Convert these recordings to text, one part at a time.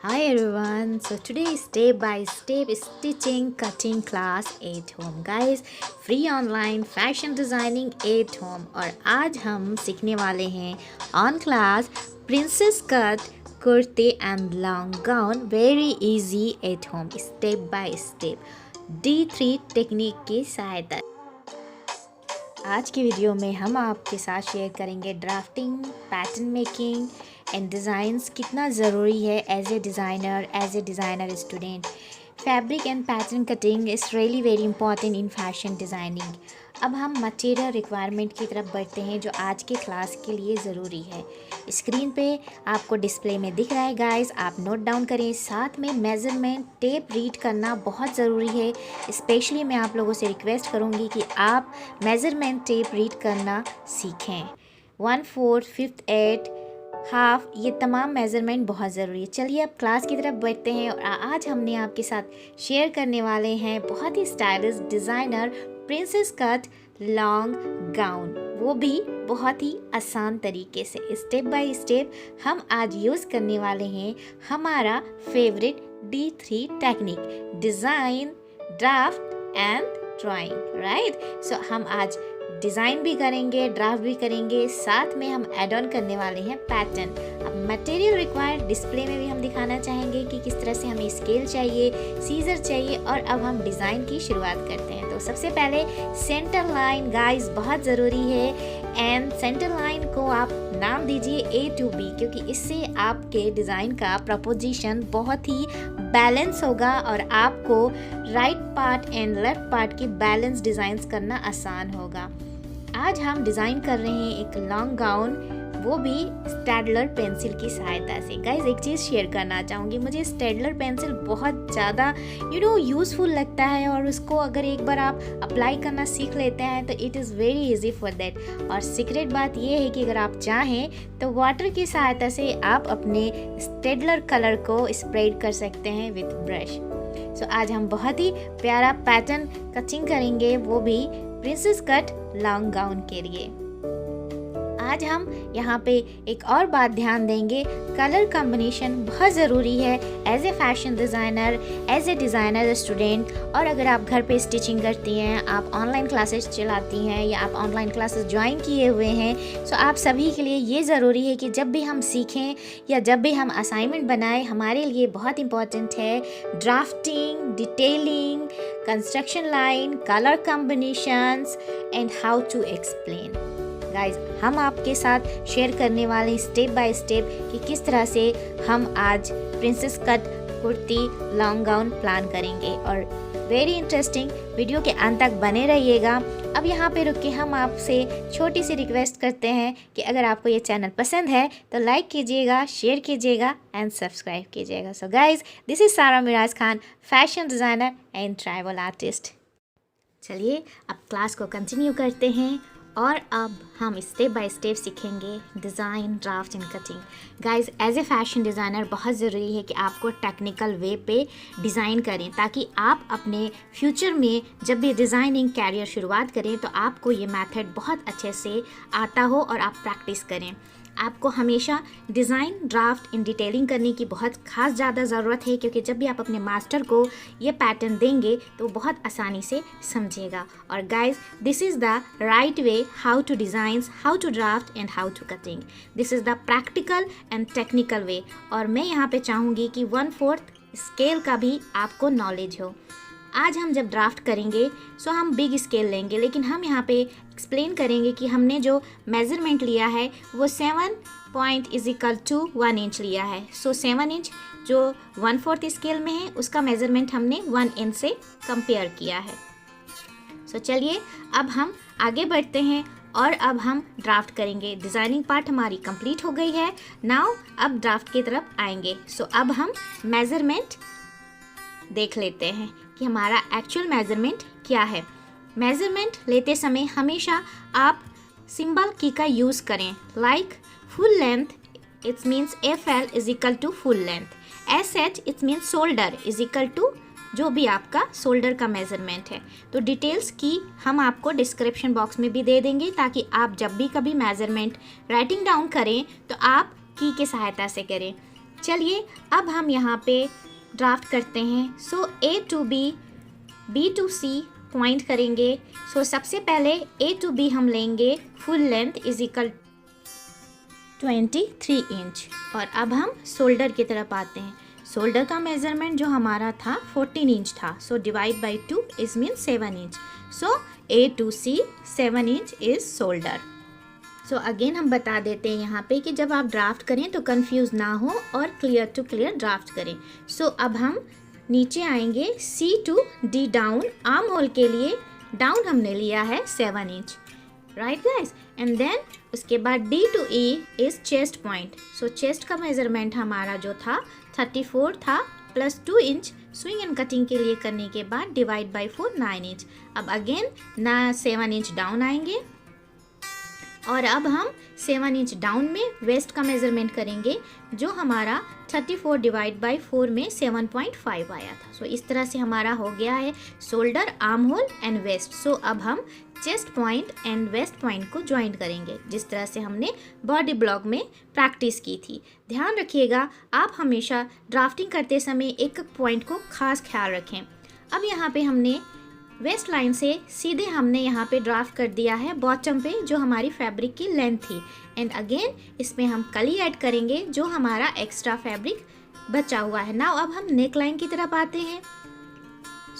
Hi everyone, so today is step by step stitching cutting class at home guys, free online fashion designing at home। और आज हम सीखने वाले हैं on class princess cut kurti and long gown very easy at home step by step D3 technique की सहायता। आज की वीडियो में हम आपके साथ शेयर करेंगे drafting, pattern making and designs कितना ज़रूरी है as a designer student. Fabric and pattern cutting is really very important in fashion designing. अब हम मटेरियल रिक्वायरमेंट की तरफ बढ़ते हैं जो आज के क्लास के लिए ज़रूरी है। स्क्रीन पे आपको डिस्प्ले में दिख रहा है गाइस, आप नोट डाउन करें। साथ में मेज़रमेंट टेप रीड करना बहुत ज़रूरी है। स्पेशली मैं आप लोगों से रिक्वेस्ट करूँगी कि आप मेज़रमेंट टेप रीड करना सीखें। 1/4, 5/8, 1/2 ये तमाम मेज़रमेंट बहुत ज़रूरी है। चलिए अब क्लास की तरफ बढ़ते हैं और आज हमने आपके साथ शेयर करने वाले हैं बहुत ही stylish designer princess cut long gown, वो भी बहुत ही आसान तरीके से। स्टेप बाय स्टेप हम आज यूज़ करने वाले हैं हमारा favourite D3 technique, design, draft and drawing, right. So हम आज डिज़ाइन भी करेंगे, ड्राफ्ट भी करेंगे, साथ में हम ऐड ऑन करने वाले हैं पैटर्न। अब मटेरियल रिक्वायर्ड डिस्प्ले में भी हम दिखाना चाहेंगे कि किस तरह से हमें स्केल चाहिए, सीजर चाहिए। और अब हम डिज़ाइन की शुरुआत करते हैं। तो सबसे पहले सेंटर लाइन गाइस बहुत ज़रूरी है एंड सेंटर लाइन को आप नाम दीजिए A to B, क्योंकि इससे आपके डिज़ाइन का प्रपोजिशन बहुत ही बैलेंस होगा और आपको right part and left part की बैलेंस डिज़ाइंस करना आसान होगा। आज हम डिज़ाइन कर रहे हैं एक लॉन्ग गाउन, वो भी स्टेडलर पेंसिल की सहायता से। गाइज एक चीज़ शेयर करना चाहूँगी, मुझे स्टेडलर पेंसिल बहुत ज़्यादा यूज़फुल लगता है और उसको अगर एक बार आप अप्लाई करना सीख लेते हैं तो it is very easy for that. और सीक्रेट बात ये है कि अगर आप चाहें तो वाटर की सहायता से आप अपने स्टेडलर कलर को स्प्रेड कर सकते हैं विथ ब्रश। सो आज हम बहुत ही प्यारा पैटर्न कटिंग करेंगे, वो भी प्रिंसेस कट लॉन्ग गाउन के लिए। आज हम यहाँ पे एक और बात ध्यान देंगे, कलर कॉम्बिनेशन बहुत ज़रूरी है as a fashion designer, as a designer student. और अगर आप घर पे स्टिचिंग करती हैं, आप ऑनलाइन क्लासेस चलाती हैं या आप ऑनलाइन क्लासेस ज्वाइन किए हुए हैं, सो आप सभी के लिए ये ज़रूरी है कि जब भी हम सीखें या जब भी हम असाइनमेंट बनाएं, हमारे लिए बहुत इंपॉर्टेंट है drafting, detailing, construction line, colour combinations and how to explain. Guys हम आपके साथ शेयर करने वाले स्टेप बाय स्टेप कि किस तरह से हम आज princess cut kurti long gown plan करेंगे। और वेरी इंटरेस्टिंग, वीडियो के अंत तक बने रहिएगा। अब यहाँ पे रुक के हम आपसे छोटी सी रिक्वेस्ट करते हैं कि अगर आपको ये चैनल पसंद है तो लाइक कीजिएगा, शेयर कीजिएगा एंड सब्सक्राइब कीजिएगा। So guys this is Sara Miraj Khan, fashion designer and travel artist. चलिए अब क्लास को कंटिन्यू करते हैं और अब हम स्टेप बाय स्टेप सीखेंगे design, draft and cutting. Guys as a fashion designer बहुत ज़रूरी है कि आपको टेक्निकल वे पे डिज़ाइन करें, ताकि आप अपने फ्यूचर में जब भी डिज़ाइनिंग कैरियर शुरुआत करें तो आपको ये मेथड बहुत अच्छे से आता हो और आप प्रैक्टिस करें। आपको हमेशा डिज़ाइन, ड्राफ्ट इन डिटेलिंग करने की बहुत ख़ास ज़्यादा ज़रूरत है, क्योंकि जब भी आप अपने मास्टर को ये पैटर्न देंगे तो बहुत आसानी से समझेगा। और guys this is the right way how to designs, how to draft and how to cutting. This is the practical and technical way. और मैं यहाँ पे चाहूँगी कि 1/4 स्केल का भी आपको नॉलेज हो। आज हम जब ड्राफ्ट करेंगे सो हम बिग स्केल लेंगे, लेकिन हम यहाँ पे एक्सप्लेन करेंगे कि हमने जो मेज़रमेंट लिया है वो 7 पॉइंट = 1 इंच लिया है। सो 7 इंच जो 1/4 स्केल में है उसका मेज़रमेंट हमने 1 इंच से कंपेयर किया है। सो चलिए अब हम आगे बढ़ते हैं और अब हम ड्राफ्ट करेंगे। डिज़ाइनिंग पार्ट हमारी कंप्लीट हो गई है। नाउ अब ड्राफ्ट की तरफ आएंगे। सो अब हम मेज़रमेंट देख लेते हैं कि हमारा एक्चुअल मेज़रमेंट क्या है। मेज़रमेंट लेते समय हमेशा आप सिंबल की का यूज़ करें, like full length it's means FL = full length, SH it's means shoulder = जो भी आपका शोल्डर का मेज़रमेंट है। तो डिटेल्स की हम आपको डिस्क्रिप्शन बॉक्स में भी दे देंगे, ताकि आप जब भी कभी मेज़रमेंट राइटिंग डाउन करें तो आप की सहायता से करें। चलिए अब हम यहाँ पे ड्राफ्ट करते हैं। सो A to B, B to C point करेंगे। सो सबसे पहले A to B हम लेंगे full length is equal 23 inch. और अब हम शोल्डर की तरफ आते हैं। शोल्डर का मेजरमेंट जो हमारा था 14 इंच था। So divide by 2 is mean 7 inch. So A to C 7 inch is shoulder. So again हम बता देते हैं यहाँ पे कि जब आप ड्राफ्ट करें तो कंफ्यूज ना हो और क्लियर टू क्लियर ड्राफ्ट करें। सो अब हम नीचे आएंगे C to D down, arm hole के लिए डाउन हमने लिया है 7 inch, right guys. And then उसके बाद D to E is chest point. So chest का मेजरमेंट हमारा जो था 34 था plus 2 inch swing and cutting के लिए करने के बाद डिवाइड बाई 4 9 इंच। अब अगेन ना 7 इंच डाउन आएंगे और अब हम 7 इंच डाउन में वेस्ट का मेजरमेंट करेंगे जो हमारा 34 डिवाइड बाई 4 में 7.5 आया था। सो इस तरह से हमारा हो गया है shoulder, arm hole and waist. So अब हम chest point and waist point को ज्वाइन करेंगे जिस तरह से हमने बॉडी ब्लॉक में प्रैक्टिस की थी। ध्यान रखिएगा आप हमेशा ड्राफ्टिंग करते समय एक पॉइंट को खास ख्याल रखें। अब यहाँ पे हमने वेस्ट लाइन से सीधे हमने यहाँ पे ड्राफ्ट कर दिया है बॉटम पे जो हमारी फैब्रिक की लेंथ थी। एंड अगेन इसमें हम कली ऐड करेंगे जो हमारा एक्स्ट्रा फैब्रिक बचा हुआ है। नाउ अब हम नेक लाइन की तरफ आते हैं।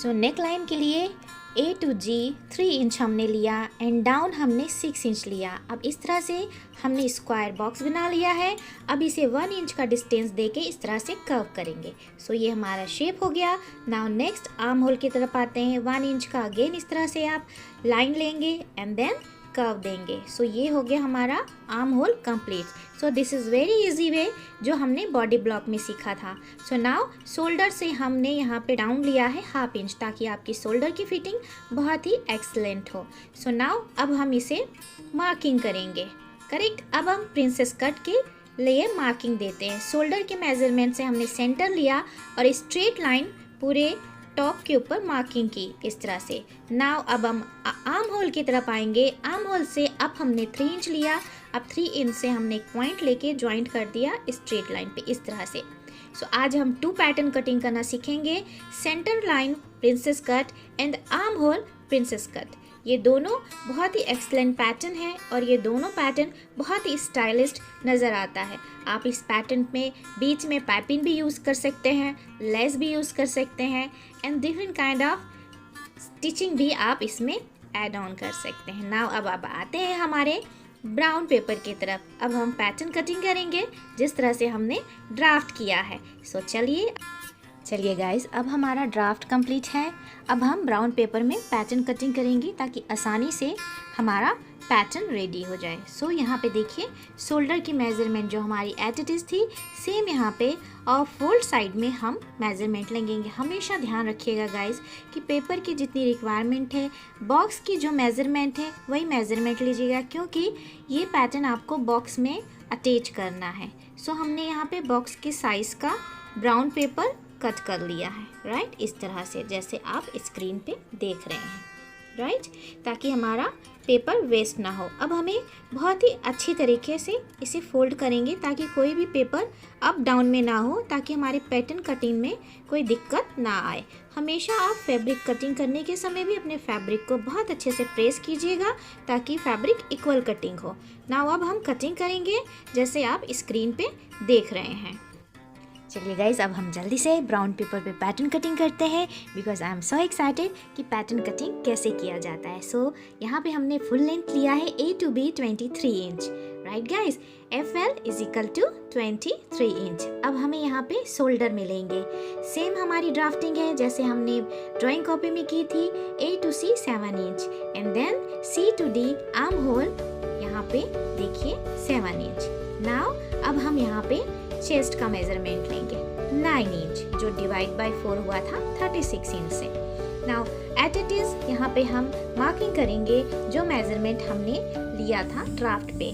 सो नेक लाइन के लिए A to G 3 इंच हमने लिया एंड डाउन हमने 6 इंच लिया। अब इस तरह से हमने स्क्वायर बॉक्स बना लिया है। अब इसे 1 इंच का डिस्टेंस देके इस तरह से कर्व करेंगे। सो ये हमारा शेप हो गया। नाउ नेक्स्ट आर्म होल की तरफ आते हैं। 1 इंच का अगेन इस तरह से आप लाइन लेंगे एंड देन कर्व देंगे। सो ये हो गया हमारा arm hole complete. So this is very easy way जो हमने बॉडी ब्लॉक में सीखा था। सो नाउ शोल्डर से हमने यहाँ पे डाउन लिया है 1/2 इंच ताकि आपकी शोल्डर की फिटिंग बहुत ही एक्सलेंट हो। सो नाउ अब हम इसे मार्किंग करेंगे, करेक्ट। अब हम प्रिंसेस कट के लिए मार्किंग देते हैं। शोल्डर के मेजरमेंट से हमने सेंटर लिया और स्ट्रेट लाइन पूरे टॉप के ऊपर मार्किंग की इस तरह से। नाउ अब हम आर्म होल की तरफ आएंगे। आर्म होल से अब हमने 3 इंच लिया। अब 3 इंच से हमने एक पॉइंट लेके ज्वाइंट कर दिया स्ट्रेट लाइन पे इस तरह से। सो आज हम 2 पैटर्न कटिंग करना सीखेंगे, centre line princess cut and arm hole princess cut. ये दोनों बहुत ही एक्सलेंट पैटर्न है और ये दोनों पैटर्न बहुत ही स्टाइलिस्ट नज़र आता है। आप इस पैटर्न में बीच में पाइपिंग भी यूज़ कर सकते हैं, लेस भी यूज़ कर सकते हैं and different kind of stitching भी आप इसमें ऐड ऑन कर सकते हैं। नाउ अब आते हैं हमारे ब्राउन पेपर की तरफ। अब हम पैटर्न कटिंग करेंगे जिस तरह से हमने ड्राफ्ट किया है। सो चलिए गाइस, अब हमारा ड्राफ्ट कंप्लीट है। अब हम ब्राउन पेपर में पैटर्न कटिंग करेंगे ताकि आसानी से हमारा पैटर्न रेडी हो जाए। सो यहाँ पे देखिए शोल्डर की मेजरमेंट जो हमारी एट इट इज़ थी सेम यहाँ पे और फोल्ड साइड में हम मेजरमेंट लेंगे। हमेशा ध्यान रखिएगा गाइस कि पेपर की जितनी रिक्वायरमेंट है बॉक्स की जो मेजरमेंट है वही मेजरमेंट लीजिएगा क्योंकि ये पैटर्न आपको बॉक्स में अटैच करना है। सो हमने यहाँ पे बॉक्स के साइज़ का ब्राउन पेपर कट कर लिया है, राइट, इस तरह से जैसे आप स्क्रीन पे देख रहे हैं, राइट, ताकि हमारा पेपर वेस्ट ना हो। अब हमें बहुत ही अच्छी तरीके से इसे फोल्ड करेंगे ताकि कोई भी पेपर अप डाउन में ना हो, ताकि हमारे पैटर्न कटिंग में कोई दिक्कत ना आए। हमेशा आप फैब्रिक कटिंग करने के समय भी अपने फैब्रिक को बहुत अच्छे से प्रेस कीजिएगा ताकि फैब्रिक इक्वल कटिंग हो। नाउ अब हम कटिंग करेंगे जैसे आप स्क्रीन पे देख रहे हैं। चलिए गाइज, अब हम जल्दी से ब्राउन पेपर पे पैटर्न कटिंग करते हैं because I am so excited कि पैटर्न कटिंग कैसे किया जाता है। सो यहाँ पे हमने फुल लेंथ लिया है A to B 23 inch, right guys. FL is equal to 23 inch. अब हमें यहाँ पे शोल्डर में लेंगे। सेम हमारी ड्राफ्टिंग है जैसे हमने ड्राइंग कॉपी में की थी। A to C 7 inch and then C to D arm hole यहाँ पे देखिए 7 इंच। नाउ अब हम यहाँ पे चेस्ट का मेजरमेंट लेंगे 9 इंच जो डिवाइड बाय 4 हुआ था 36 इंच से। नाउ एट इट इज यहाँ पे हम मार्किंग करेंगे जो मेजरमेंट हमने लिया था ड्राफ्ट पे।